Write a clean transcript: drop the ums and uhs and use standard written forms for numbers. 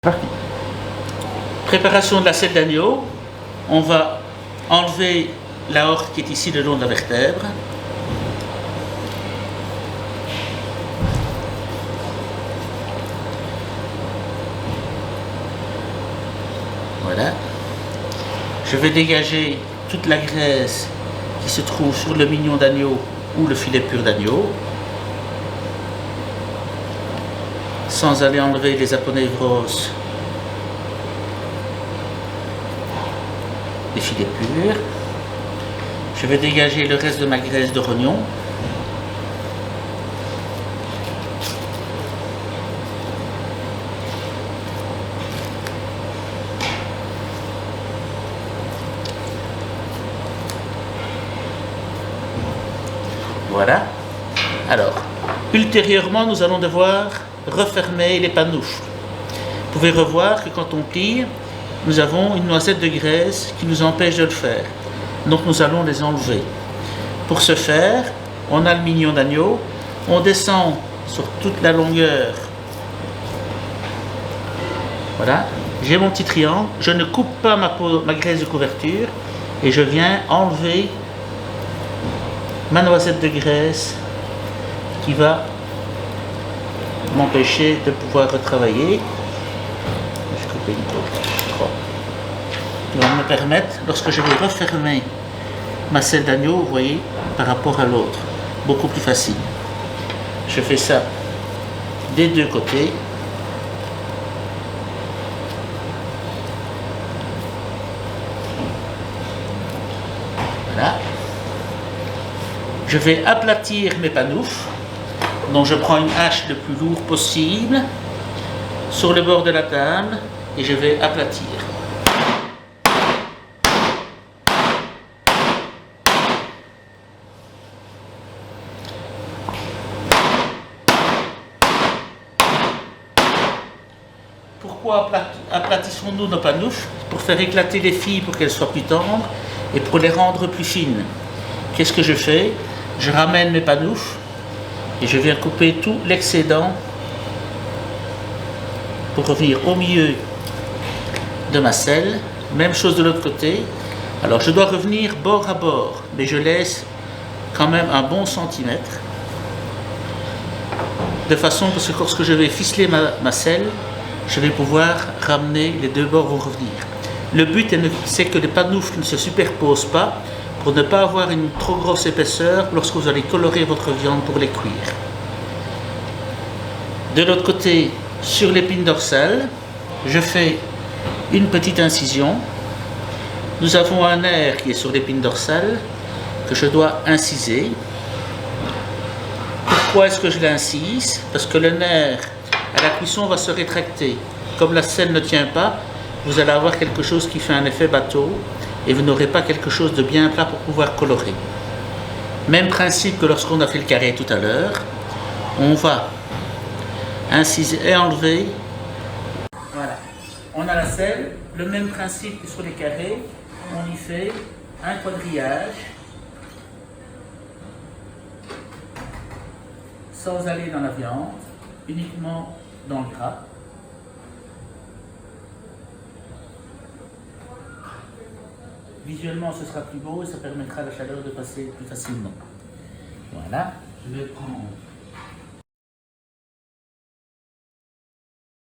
Parti. Préparation de la selle d'agneau. On va enlever l'aorte qui est ici le long de la vertèbre. Voilà. Je vais dégager toute la graisse qui se trouve sur le mignon d'agneau ou le filet pur d'agneau, sans aller enlever les aponevroses des filets purs. Je vais dégager le reste de ma graisse de rognon. Voilà. Alors, ultérieurement, nous allons devoir refermer les pantoufles. Vous pouvez revoir que quand on plie, nous avons une noisette de graisse qui nous empêche de le faire. Donc nous allons les enlever. Pour ce faire, on a le mignon d'agneau, on descend sur toute la longueur. Voilà, j'ai mon petit triangle, je ne coupe pas ma graisse de couverture et je viens enlever ma noisette de graisse qui va m'empêcher de pouvoir retravailler. Je vais couper une côte. Qui va me permettre, lorsque je vais refermer ma selle d'agneau, vous voyez, par rapport à l'autre, beaucoup plus facile. Je fais ça des deux côtés. Voilà. Je vais aplatir mes pantoufles. Donc je prends une hache le plus lourd possible sur le bord de la table et je vais aplatir. Pourquoi aplatissons-nous nos pantoufles? Pour faire éclater les filles pour qu'elles soient plus tendres et pour les rendre plus fines. Qu'est-ce que je fais? Je ramène mes pantoufles et je viens couper tout l'excédent pour revenir au milieu de ma selle. Même chose de l'autre côté. Alors je dois revenir bord à bord, mais je laisse quand même un bon centimètre. De façon que lorsque je vais ficeler ma selle, je vais pouvoir ramener, les deux bords vont revenir. Le but c'est que les pantoufles ne se superposent pas pour ne pas avoir une trop grosse épaisseur lorsque vous allez colorer votre viande pour les cuire. De l'autre côté, sur l'épine dorsale, je fais une petite incision. Nous avons un nerf qui est sur l'épine dorsale que je dois inciser. Pourquoi est-ce que je l'incise? Parce que le nerf à la cuisson va se rétracter. Comme la selle ne tient pas, vous allez avoir quelque chose qui fait un effet bateau et vous n'aurez pas quelque chose de bien plat pour pouvoir colorer. Même principe que lorsqu'on a fait le carré tout à l'heure, on va inciser et enlever. Voilà, on a la selle, le même principe que sur les carrés, on y fait un quadrillage sans aller dans la viande, uniquement dans le gras. Visuellement, ce sera plus beau et ça permettra à la chaleur de passer plus facilement. Voilà, je vais prendre